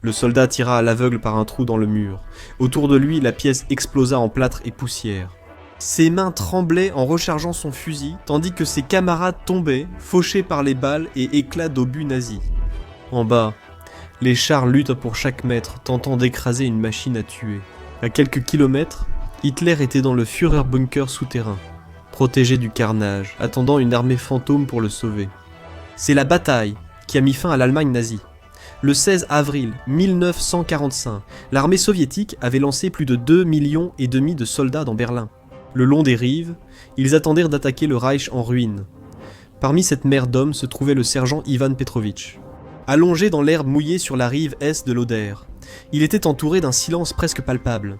Le soldat tira à l'aveugle par un trou dans le mur. Autour de lui, la pièce explosa en plâtre et poussière. Ses mains tremblaient en rechargeant son fusil, tandis que ses camarades tombaient, fauchés par les balles et éclats d'obus nazis. En bas, les chars luttent pour chaque mètre, tentant d'écraser une machine à tuer. À quelques kilomètres, Hitler était dans le Führerbunker souterrain, protégé du carnage, attendant une armée fantôme pour le sauver. C'est la bataille qui a mis fin à l'Allemagne nazie. Le 16 avril 1945, l'armée soviétique avait lancé plus de 2,5 millions de soldats dans Berlin. Le long des rives, ils attendirent d'attaquer le Reich en ruine. Parmi cette mer d'hommes se trouvait le sergent Ivan Petrovitch. Allongé dans l'herbe mouillée sur la rive est de l'Oder, il était entouré d'un silence presque palpable.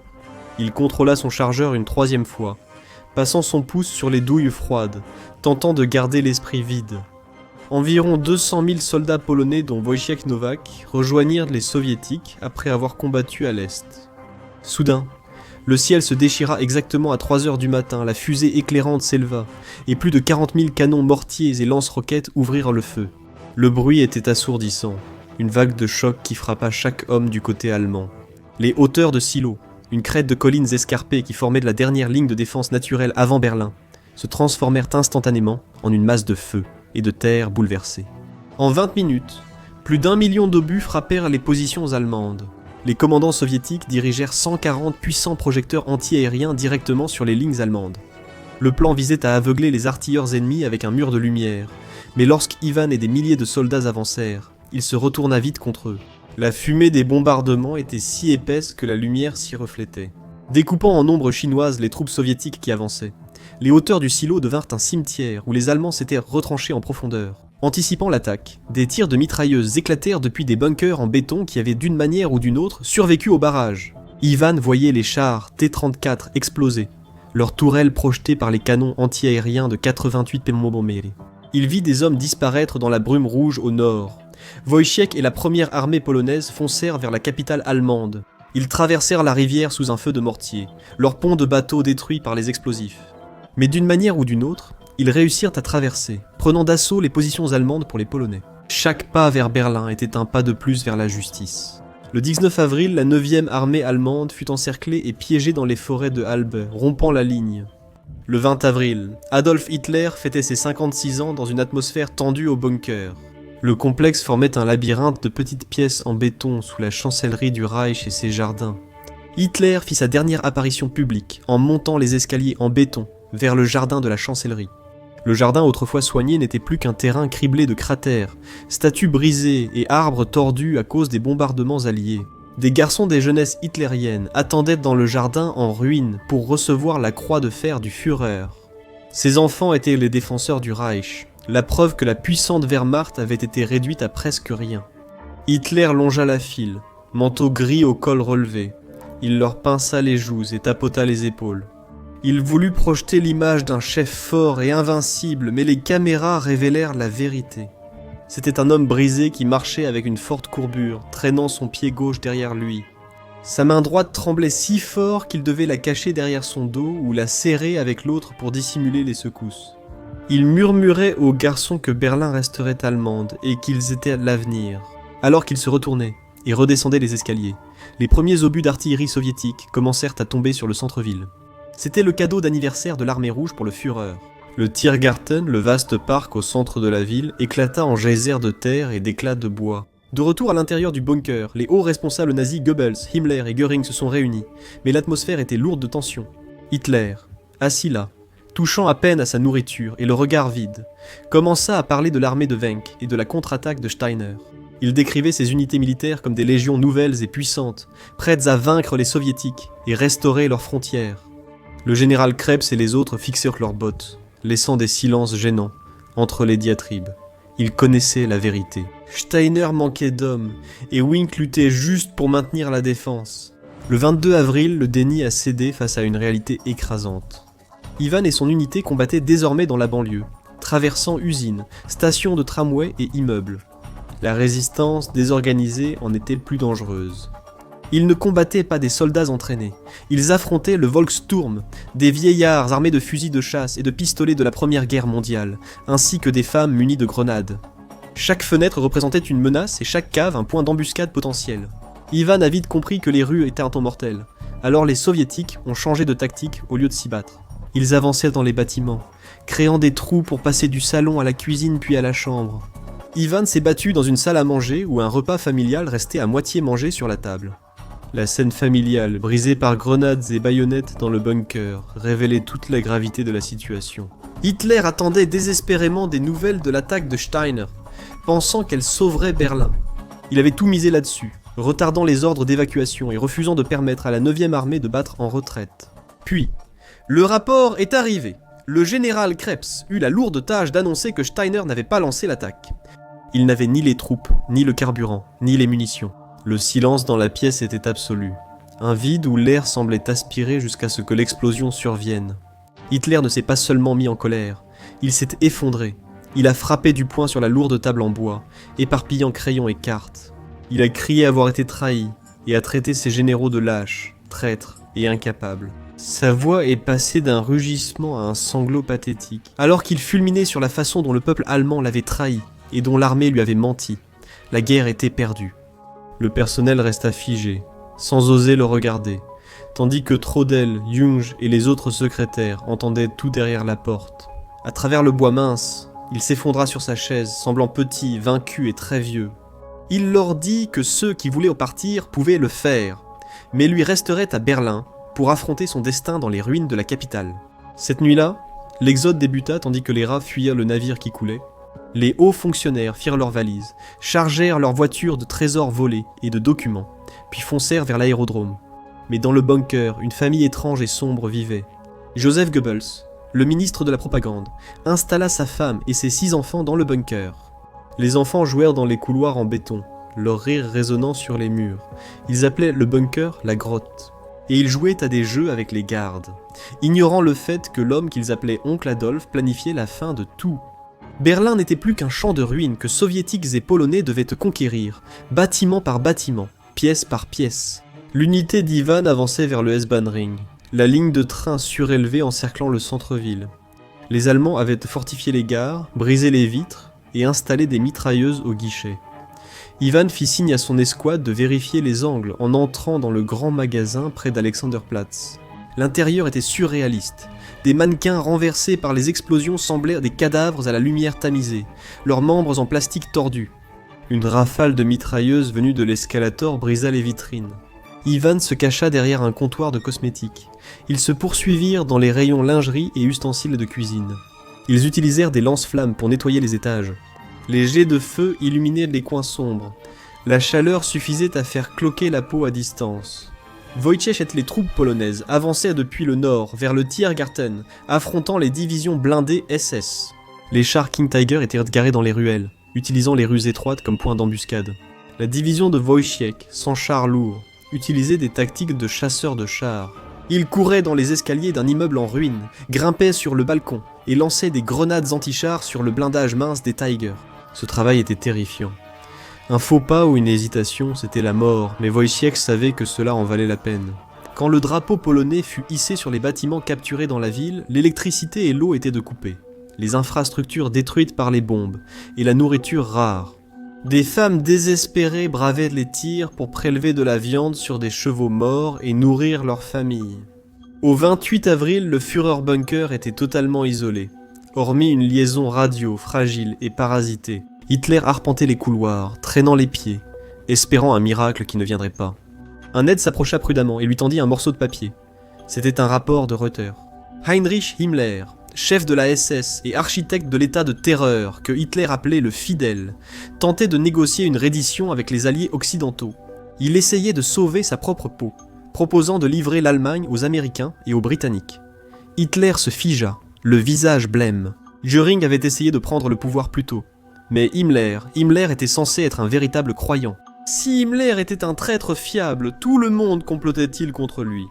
Il contrôla son chargeur une troisième fois, passant son pouce sur les douilles froides, tentant de garder l'esprit vide. Environ 200 000 soldats polonais dont Wojciech Nowak rejoignirent les soviétiques après avoir combattu à l'est. Soudain, le ciel se déchira exactement à 3 heures du matin, la fusée éclairante s'éleva, et plus de 40 000 canons mortiers et lance-roquettes ouvrirent le feu. Le bruit était assourdissant, une vague de choc qui frappa chaque homme du côté allemand. Les hauteurs de Silo, une crête de collines escarpées qui formait la dernière ligne de défense naturelle avant Berlin, se transformèrent instantanément en une masse de feu et de terre bouleversée. En 20 minutes, plus d'1 million d'obus frappèrent les positions allemandes. Les commandants soviétiques dirigèrent 140 puissants projecteurs anti-aériens directement sur les lignes allemandes. Le plan visait à aveugler les artilleurs ennemis avec un mur de lumière, mais lorsqu'Ivan et des milliers de soldats avancèrent, il se retourna vite contre eux. La fumée des bombardements était si épaisse que la lumière s'y reflétait, découpant en ombres chinoises les troupes soviétiques qui avançaient. Les hauteurs du silo devinrent un cimetière où les Allemands s'étaient retranchés en profondeur. Anticipant l'attaque, des tirs de mitrailleuses éclatèrent depuis des bunkers en béton qui avaient d'une manière ou d'une autre survécu au barrage. Ivan voyait les chars T-34 exploser, leurs tourelles projetées par les canons anti-aériens de 88 mm. Il vit des hommes disparaître dans la brume rouge au nord. Wojciech et la première armée polonaise foncèrent vers la capitale allemande. Ils traversèrent la rivière sous un feu de mortier, leur pont de bateaux détruit par les explosifs. Mais d'une manière ou d'une autre, ils réussirent à traverser, prenant d'assaut les positions allemandes pour les Polonais. Chaque pas vers Berlin était un pas de plus vers la justice. Le 19 avril, la 9e armée allemande fut encerclée et piégée dans les forêts de Halbe, rompant la ligne. Le 20 avril, Adolf Hitler fêtait ses 56 ans dans une atmosphère tendue au bunker. Le complexe formait un labyrinthe de petites pièces en béton sous la chancellerie du Reich et ses jardins. Hitler fit sa dernière apparition publique en montant les escaliers en béton vers le jardin de la chancellerie. Le jardin autrefois soigné n'était plus qu'un terrain criblé de cratères, statues brisées et arbres tordus à cause des bombardements alliés. Des garçons des jeunesses hitlériennes attendaient dans le jardin en ruine pour recevoir la croix de fer du Führer. Ces enfants étaient les défenseurs du Reich, la preuve que la puissante Wehrmacht avait été réduite à presque rien. Hitler longea la file, manteau gris au col relevé. Il leur pinça les joues et tapota les épaules. Il voulut projeter l'image d'un chef fort et invincible, mais les caméras révélèrent la vérité. C'était un homme brisé qui marchait avec une forte courbure, traînant son pied gauche derrière lui. Sa main droite tremblait si fort qu'il devait la cacher derrière son dos ou la serrer avec l'autre pour dissimuler les secousses. Il murmurait aux garçons que Berlin resterait allemande et qu'ils étaient l'avenir. Alors qu'ils se retournaient et redescendaient les escaliers, les premiers obus d'artillerie soviétique commencèrent à tomber sur le centre-ville. C'était le cadeau d'anniversaire de l'armée rouge pour le Führer. Le Tiergarten, le vaste parc au centre de la ville, éclata en geysers de terre et d'éclats de bois. De retour à l'intérieur du bunker, les hauts responsables nazis Goebbels, Himmler et Göring se sont réunis, mais l'atmosphère était lourde de tension. Hitler, assis là, touchant à peine à sa nourriture et le regard vide, commença à parler de l'armée de Wenck et de la contre-attaque de Steiner. Il décrivait ses unités militaires comme des légions nouvelles et puissantes, prêtes à vaincre les soviétiques et restaurer leurs frontières. Le général Krebs et les autres fixèrent leurs bottes, laissant des silences gênants entre les diatribes. Ils connaissaient la vérité. Steiner manquait d'hommes, et Wenck luttait juste pour maintenir la défense. Le 22 avril, le déni a cédé face à une réalité écrasante. Ivan et son unité combattaient désormais dans la banlieue, traversant usines, stations de tramway et immeubles. La résistance désorganisée en était plus dangereuse. Ils ne combattaient pas des soldats entraînés, ils affrontaient le Volkssturm, des vieillards armés de fusils de chasse et de pistolets de la Première Guerre mondiale, ainsi que des femmes munies de grenades. Chaque fenêtre représentait une menace et chaque cave un point d'embuscade potentiel. Ivan a vite compris que les rues étaient un temps mortel. Alors les soviétiques ont changé de tactique au lieu de s'y battre. Ils avançaient dans les bâtiments, créant des trous pour passer du salon à la cuisine puis à la chambre. Ivan s'est battu dans une salle à manger où un repas familial restait à moitié mangé sur la table. La scène familiale, brisée par grenades et baïonnettes dans le bunker, révélait toute la gravité de la situation. Hitler attendait désespérément des nouvelles de l'attaque de Steiner, pensant qu'elle sauverait Berlin. Il avait tout misé là-dessus, retardant les ordres d'évacuation et refusant de permettre à la 9e armée de battre en retraite. Puis, le rapport est arrivé. Le général Krebs eut la lourde tâche d'annoncer que Steiner n'avait pas lancé l'attaque. Il n'avait ni les troupes, ni le carburant, ni les munitions. Le silence dans la pièce était absolu. Un vide où l'air semblait aspirer jusqu'à ce que l'explosion survienne. Hitler ne s'est pas seulement mis en colère, il s'est effondré. Il a frappé du poing sur la lourde table en bois, éparpillant crayons et cartes. Il a crié avoir été trahi, et a traité ses généraux de lâches, traîtres et incapables. Sa voix est passée d'un rugissement à un sanglot pathétique, alors qu'il fulminait sur la façon dont le peuple allemand l'avait trahi, et dont l'armée lui avait menti. La guerre était perdue. Le personnel resta figé, sans oser le regarder, tandis que Trodel, Junge et les autres secrétaires entendaient tout derrière la porte. À travers le bois mince, il s'effondra sur sa chaise, semblant petit, vaincu et très vieux. Il leur dit que ceux qui voulaient partir pouvaient le faire, mais lui resterait à Berlin pour affronter son destin dans les ruines de la capitale. Cette nuit-là, l'exode débuta tandis que les rats fuirent le navire qui coulait. Les hauts fonctionnaires firent leurs valises, chargèrent leurs voitures de trésors volés et de documents, puis foncèrent vers l'aérodrome. Mais dans le bunker, une famille étrange et sombre vivait. Joseph Goebbels, le ministre de la propagande, installa sa femme et ses 6 enfants dans le bunker. Les enfants jouèrent dans les couloirs en béton, leur rire résonnant sur les murs. Ils appelaient le bunker la grotte. Et ils jouaient à des jeux avec les gardes, ignorant le fait que l'homme qu'ils appelaient Oncle Adolphe planifiait la fin de tout. Berlin n'était plus qu'un champ de ruines que soviétiques et polonais devaient conquérir, bâtiment par bâtiment, pièce par pièce. L'unité d'Ivan avançait vers le S-Bahn-Ring, la ligne de train surélevée encerclant le centre-ville. Les Allemands avaient fortifié les gares, brisé les vitres et installé des mitrailleuses au guichet. Ivan fit signe à son escouade de vérifier les angles en entrant dans le grand magasin près d'Alexanderplatz. L'intérieur était surréaliste. Des mannequins renversés par les explosions semblaient des cadavres à la lumière tamisée, leurs membres en plastique tordu. Une rafale de mitrailleuses venue de l'escalator brisa les vitrines. Ivan se cacha derrière un comptoir de cosmétiques. Ils se poursuivirent dans les rayons lingerie et ustensiles de cuisine. Ils utilisèrent des lance-flammes pour nettoyer les étages. Les jets de feu illuminaient les coins sombres. La chaleur suffisait à faire cloquer la peau à distance. Wojciech et les troupes polonaises avançaient depuis le nord vers le Tiergarten, affrontant les divisions blindées SS. Les chars King Tiger étaient garés dans les ruelles, utilisant les rues étroites comme point d'embuscade. La division de Wojciech, sans chars lourds, utilisait des tactiques de chasseurs de chars. Ils couraient dans les escaliers d'un immeuble en ruine, grimpaient sur le balcon et lançaient des grenades anti-chars sur le blindage mince des Tiger. Ce travail était terrifiant. Un faux pas ou une hésitation, c'était la mort, mais Wojciech savait que cela en valait la peine. Quand le drapeau polonais fut hissé sur les bâtiments capturés dans la ville, l'électricité et l'eau étaient de coupées, les infrastructures détruites par les bombes, et la nourriture rare. Des femmes désespérées bravaient les tirs pour prélever de la viande sur des chevaux morts et nourrir leurs familles. Au 28 avril, le Führerbunker était totalement isolé, hormis une liaison radio fragile et parasitée. Hitler arpentait les couloirs, traînant les pieds, espérant un miracle qui ne viendrait pas. Un aide s'approcha prudemment et lui tendit un morceau de papier. C'était un rapport de Reuters. Heinrich Himmler, chef de la SS et architecte de l'état de terreur que Hitler appelait le fidèle, tentait de négocier une reddition avec les alliés occidentaux. Il essayait de sauver sa propre peau, proposant de livrer l'Allemagne aux Américains et aux Britanniques. Hitler se figea, le visage blême. Göring avait essayé de prendre le pouvoir plus tôt. Mais Himmler était censé être un véritable croyant. Si Himmler était un traître fiable, tout le monde complotait-il contre lui.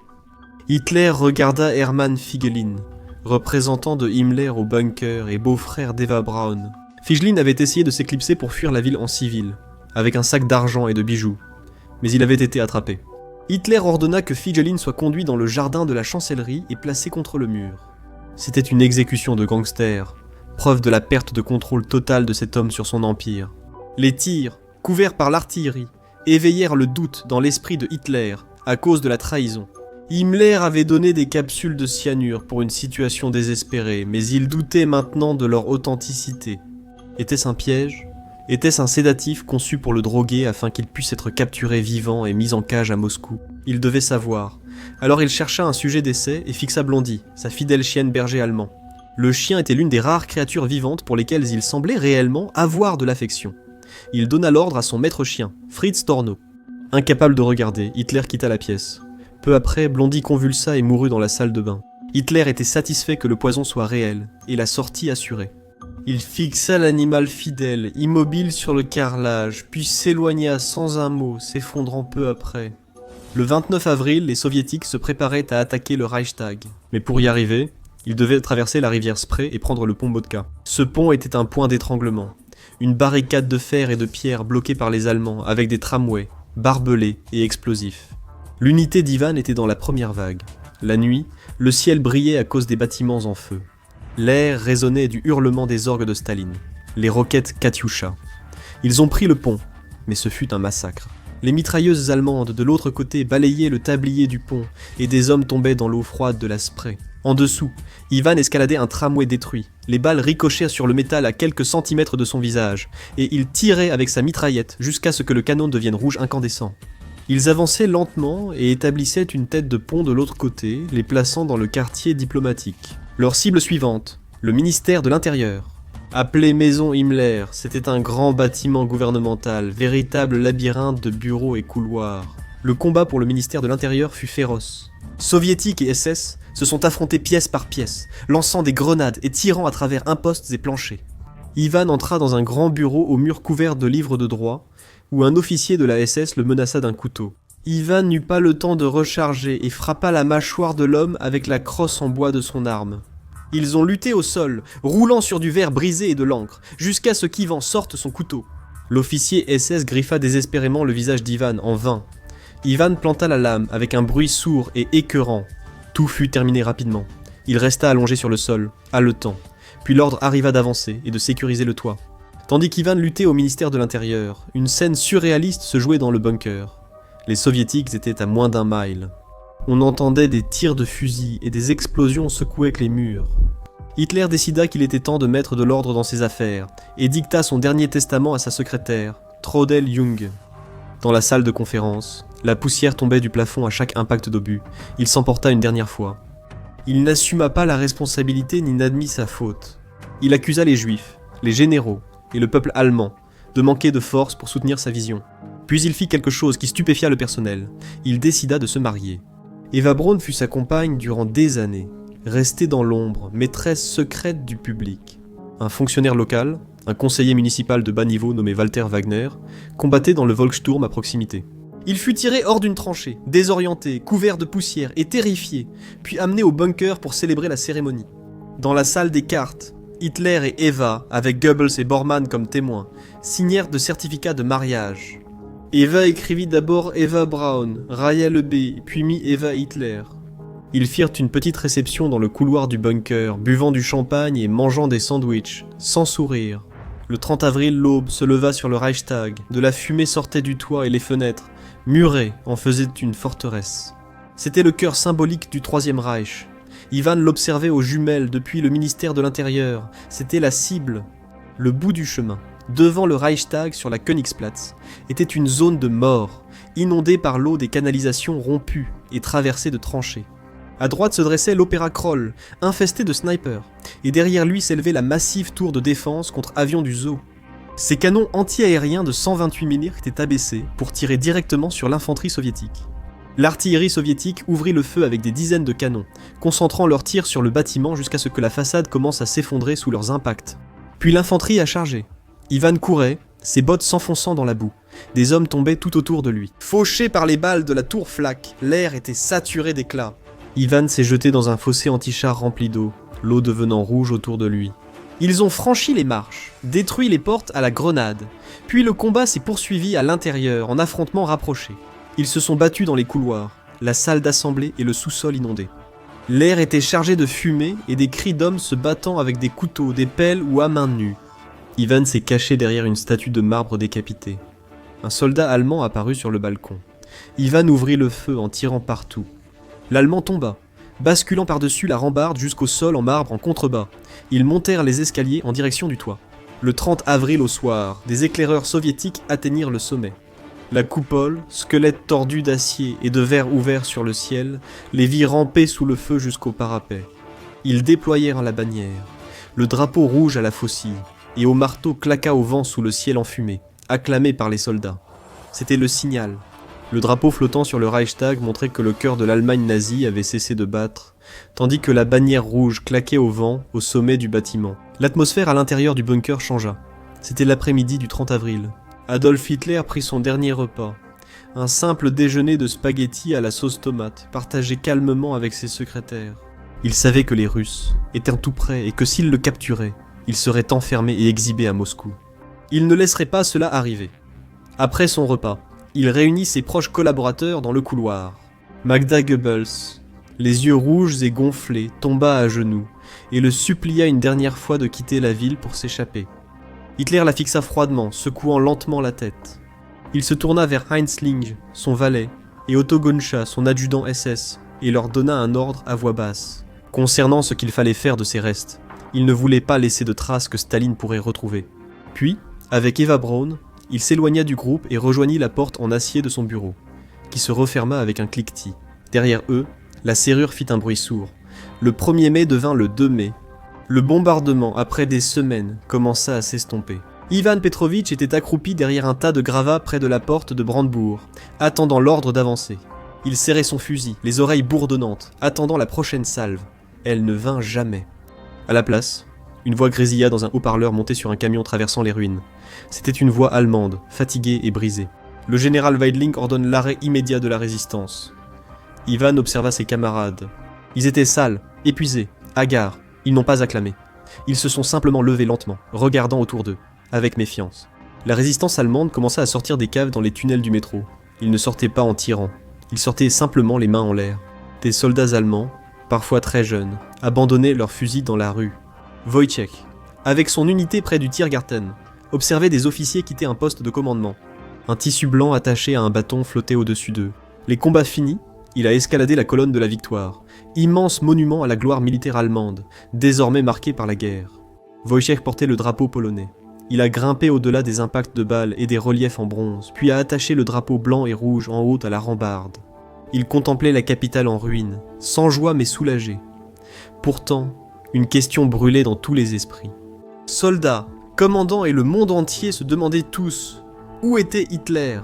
Hitler regarda Hermann Figelin, représentant de Himmler au bunker et beau-frère d'Eva Braun. Figelin avait essayé de s'éclipser pour fuir la ville en civil, avec un sac d'argent et de bijoux, mais il avait été attrapé. Hitler ordonna que Figelin soit conduit dans le jardin de la chancellerie et placé contre le mur. C'était une exécution de gangster, preuve de la perte de contrôle totale de cet homme sur son empire. Les tirs, couverts par l'artillerie, éveillèrent le doute dans l'esprit de Hitler à cause de la trahison. Himmler avait donné des capsules de cyanure pour une situation désespérée, mais il doutait maintenant de leur authenticité. Était-ce un piège ? Était-ce un sédatif conçu pour le droguer afin qu'il puisse être capturé vivant et mis en cage à Moscou ? Il devait savoir. Alors il chercha un sujet d'essai et fixa Blondie, sa fidèle chienne berger allemand. Le chien était l'une des rares créatures vivantes pour lesquelles il semblait réellement avoir de l'affection. Il donna l'ordre à son maître chien, Fritz Torno. Incapable de regarder, Hitler quitta la pièce. Peu après, Blondie convulsa et mourut dans la salle de bain. Hitler était satisfait que le poison soit réel, et la sortie assurée. Il fixa l'animal fidèle, immobile sur le carrelage, puis s'éloigna sans un mot, s'effondrant peu après. Le 29 avril, les soviétiques se préparaient à attaquer le Reichstag. Mais pour y arriver, ils devaient traverser la rivière Spree et prendre le pont Motka. Ce pont était un point d'étranglement. Une barricade de fer et de pierre bloquée par les Allemands, avec des tramways, barbelés et explosifs. L'unité d'Ivan était dans la première vague. La nuit, le ciel brillait à cause des bâtiments en feu. L'air résonnait du hurlement des orgues de Staline, les roquettes Katyusha. Ils ont pris le pont, mais ce fut un massacre. Les mitrailleuses allemandes de l'autre côté balayaient le tablier du pont et des hommes tombaient dans l'eau froide de la Spree. En dessous, Ivan escaladait un tramway détruit. Les balles ricochèrent sur le métal à quelques centimètres de son visage, et il tirait avec sa mitraillette jusqu'à ce que le canon devienne rouge incandescent. Ils avançaient lentement et établissaient une tête de pont de l'autre côté, les plaçant dans le quartier diplomatique. Leur cible suivante, le ministère de l'Intérieur. Appelé Maison Himmler, c'était un grand bâtiment gouvernemental, véritable labyrinthe de bureaux et couloirs. Le combat pour le ministère de l'Intérieur fut féroce. Soviétiques et SS se sont affrontés pièce par pièce, lançant des grenades et tirant à travers impostes et planchers. Ivan entra dans un grand bureau aux murs couverts de livres de droit, où un officier de la SS le menaça d'un couteau. Ivan n'eut pas le temps de recharger et frappa la mâchoire de l'homme avec la crosse en bois de son arme. Ils ont lutté au sol, roulant sur du verre brisé et de l'encre, jusqu'à ce qu'Ivan sorte son couteau. L'officier SS griffa désespérément le visage d'Ivan en vain. Ivan planta la lame avec un bruit sourd et écœurant. Tout fut terminé rapidement. Il resta allongé sur le sol, haletant. Puis l'ordre arriva d'avancer et de sécuriser le toit. Tandis qu'Ivan luttait au ministère de l'Intérieur, une scène surréaliste se jouait dans le bunker. Les soviétiques étaient à moins d'1 mile. On entendait des tirs de fusil et des explosions secouaient les murs. Hitler décida qu'il était temps de mettre de l'ordre dans ses affaires et dicta son dernier testament à sa secrétaire, Traudel Jung. Dans la salle de conférence, la poussière tombait du plafond à chaque impact d'obus. Il s'emporta une dernière fois. Il n'assuma pas la responsabilité ni n'admit sa faute. Il accusa les juifs, les généraux et le peuple allemand de manquer de force pour soutenir sa vision. Puis il fit quelque chose qui stupéfia le personnel. Il décida de se marier. Eva Braun fut sa compagne durant des années, restée dans l'ombre, maîtresse secrète du public. Un fonctionnaire local, un conseiller municipal de bas niveau nommé Walter Wagner, combattait dans le Volkssturm à proximité. Il fut tiré hors d'une tranchée, désorienté, couvert de poussière et terrifié, puis amené au bunker pour célébrer la cérémonie. Dans la salle des cartes, Hitler et Eva, avec Goebbels et Bormann comme témoins, signèrent de certificats de mariage. Eva écrivit d'abord Eva Braun, Raya Lebé, puis mit Eva Hitler. Ils firent une petite réception dans le couloir du bunker, buvant du champagne et mangeant des sandwichs, sans sourire. Le 30 avril, l'aube se leva sur le Reichstag, de la fumée sortait du toit et les fenêtres, murées en faisaient une forteresse. C'était le cœur symbolique du Troisième Reich. Ivan l'observait aux jumelles depuis le ministère de l'Intérieur, c'était la cible, le bout du chemin. Devant le Reichstag, sur la Königsplatz, était une zone de mort, inondée par l'eau des canalisations rompues et traversée de tranchées. À droite se dressait l'Opéra Kroll, infesté de snipers, et derrière lui s'élevait la massive tour de défense contre avions du zoo. Ces canons anti-aériens de 128 mm étaient abaissés pour tirer directement sur l'infanterie soviétique. L'artillerie soviétique ouvrit le feu avec des dizaines de canons, concentrant leurs tirs sur le bâtiment jusqu'à ce que la façade commence à s'effondrer sous leurs impacts. Puis l'infanterie a chargé. Ivan courait, ses bottes s'enfonçant dans la boue. Des hommes tombaient tout autour de lui. Fauché par les balles de la tour Flak, l'air était saturé d'éclats. Ivan s'est jeté dans un fossé anti-char rempli d'eau, l'eau devenant rouge autour de lui. Ils ont franchi les marches, détruit les portes à la grenade. Puis le combat s'est poursuivi à l'intérieur, en affrontements rapprochés. Ils se sont battus dans les couloirs, la salle d'assemblée et le sous-sol inondé. L'air était chargé de fumée et des cris d'hommes se battant avec des couteaux, des pelles ou à main nue. Ivan s'est caché derrière une statue de marbre décapitée. Un soldat allemand apparut sur le balcon. Ivan ouvrit le feu en tirant partout. L'Allemand tomba, basculant par-dessus la rambarde jusqu'au sol en marbre en contrebas. Ils montèrent les escaliers en direction du toit. Le 30 avril au soir, des éclaireurs soviétiques atteignirent le sommet. La coupole, squelette tordu d'acier et de verre ouvert sur le ciel, les vit ramper sous le feu jusqu'au parapet. Ils déployèrent la bannière. Le drapeau rouge à la faucille, et au marteau claqua au vent sous le ciel enfumé, acclamé par les soldats. C'était le signal. Le drapeau flottant sur le Reichstag montrait que le cœur de l'Allemagne nazie avait cessé de battre, tandis que la bannière rouge claquait au vent au sommet du bâtiment. L'atmosphère à l'intérieur du bunker changea. C'était l'après-midi du 30 avril. Adolf Hitler prit son dernier repas, un simple déjeuner de spaghettis à la sauce tomate, partagé calmement avec ses secrétaires. Il savait que les Russes étaient tout près et que s'ils le capturaient, il serait enfermé et exhibé à Moscou. Il ne laisserait pas cela arriver. Après son repas, il réunit ses proches collaborateurs dans le couloir. Magda Goebbels, les yeux rouges et gonflés, tomba à genoux et le supplia une dernière fois de quitter la ville pour s'échapper. Hitler la fixa froidement, secouant lentement la tête. Il se tourna vers Heinz Linge, son valet, et Otto Guncha, son adjudant SS, et leur donna un ordre à voix basse. Concernant ce qu'il fallait faire de ses restes, il ne voulait pas laisser de traces que Staline pourrait retrouver. Puis, avec Eva Braun, il s'éloigna du groupe et rejoignit la porte en acier de son bureau, qui se referma avec un cliquetis. Derrière eux, la serrure fit un bruit sourd. Le 1er mai devint le 2 mai. Le bombardement, après des semaines, commença à s'estomper. Ivan Petrovitch était accroupi derrière un tas de gravats près de la porte de Brandebourg, attendant l'ordre d'avancer. Il serrait son fusil, les oreilles bourdonnantes, attendant la prochaine salve. Elle ne vint jamais. À la place, une voix grésilla dans un haut-parleur monté sur un camion traversant les ruines. C'était une voix allemande, fatiguée et brisée. Le général Weidling ordonne l'arrêt immédiat de la résistance. Ivan observa ses camarades. Ils étaient sales, épuisés, hagards. Ils n'ont pas acclamé. Ils se sont simplement levés lentement, regardant autour d'eux, avec méfiance. La résistance allemande commença à sortir des caves dans les tunnels du métro. Ils ne sortaient pas en tirant. Ils sortaient simplement les mains en l'air. Des soldats allemands, parfois très jeunes, abandonnaient leurs fusils dans la rue. Wojciech, avec son unité près du Tiergarten, observait des officiers quitter un poste de commandement. Un tissu blanc attaché à un bâton flottait au-dessus d'eux. Les combats finis, il a escaladé la colonne de la victoire, immense monument à la gloire militaire allemande, désormais marqué par la guerre. Wojciech portait le drapeau polonais. Il a grimpé au-delà des impacts de balles et des reliefs en bronze, puis a attaché le drapeau blanc et rouge en haut à la rambarde. Il contemplait la capitale en ruine, sans joie mais soulagé. Pourtant, une question brûlait dans tous les esprits. Soldats, commandants et le monde entier se demandaient tous « Où était Hitler ?»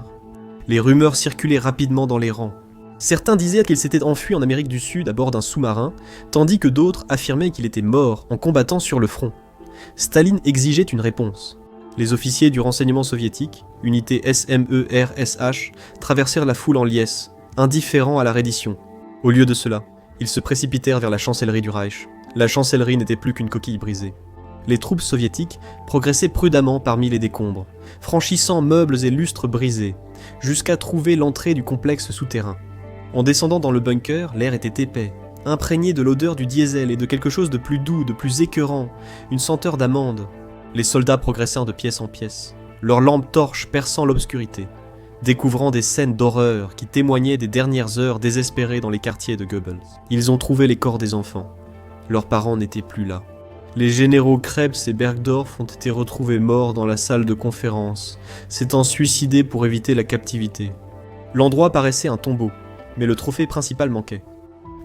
Les rumeurs circulaient rapidement dans les rangs. Certains disaient qu'il s'était enfui en Amérique du Sud à bord d'un sous-marin, tandis que d'autres affirmaient qu'il était mort en combattant sur le front. Staline exigeait une réponse. Les officiers du renseignement soviétique, unité SMERSH, traversèrent la foule en liesse, indifférents à la reddition. Au lieu de cela, ils se précipitèrent vers la chancellerie du Reich. La chancellerie n'était plus qu'une coquille brisée. Les troupes soviétiques progressaient prudemment parmi les décombres, franchissant meubles et lustres brisés, jusqu'à trouver l'entrée du complexe souterrain. En descendant dans le bunker, l'air était épais, imprégné de l'odeur du diesel et de quelque chose de plus doux, de plus écœurant, une senteur d'amande. Les soldats progressèrent de pièce en pièce, leurs lampes torches perçant l'obscurité, découvrant des scènes d'horreur qui témoignaient des dernières heures désespérées dans les quartiers de Goebbels. Ils ont trouvé les corps des enfants. Leurs parents n'étaient plus là. Les généraux Krebs et Bergdorf ont été retrouvés morts dans la salle de conférence, s'étant suicidés pour éviter la captivité. L'endroit paraissait un tombeau, mais le trophée principal manquait.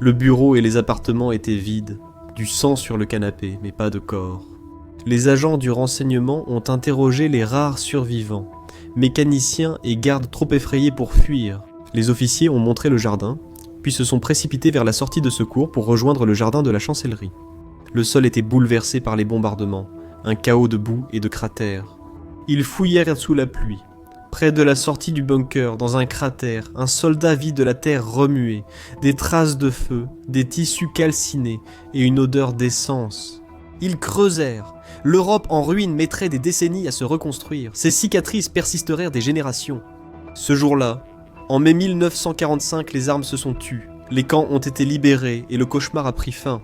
Le bureau et les appartements étaient vides, du sang sur le canapé, mais pas de corps. Les agents du renseignement ont interrogé les rares survivants, mécaniciens et gardes trop effrayés pour fuir. Les officiers ont montré le jardin, puis se sont précipités vers la sortie de secours pour rejoindre le jardin de la chancellerie. Le sol était bouleversé par les bombardements, un chaos de boue et de cratères. Ils fouillèrent sous la pluie. Près de la sortie du bunker, dans un cratère, un soldat vit de la terre remuée, des traces de feu, des tissus calcinés et une odeur d'essence. Ils creusèrent. L'Europe en ruine mettrait des décennies à se reconstruire. Ses cicatrices persisteraient des générations. Ce jour-là, en mai 1945, les armes se sont tues. Les camps ont été libérés et le cauchemar a pris fin.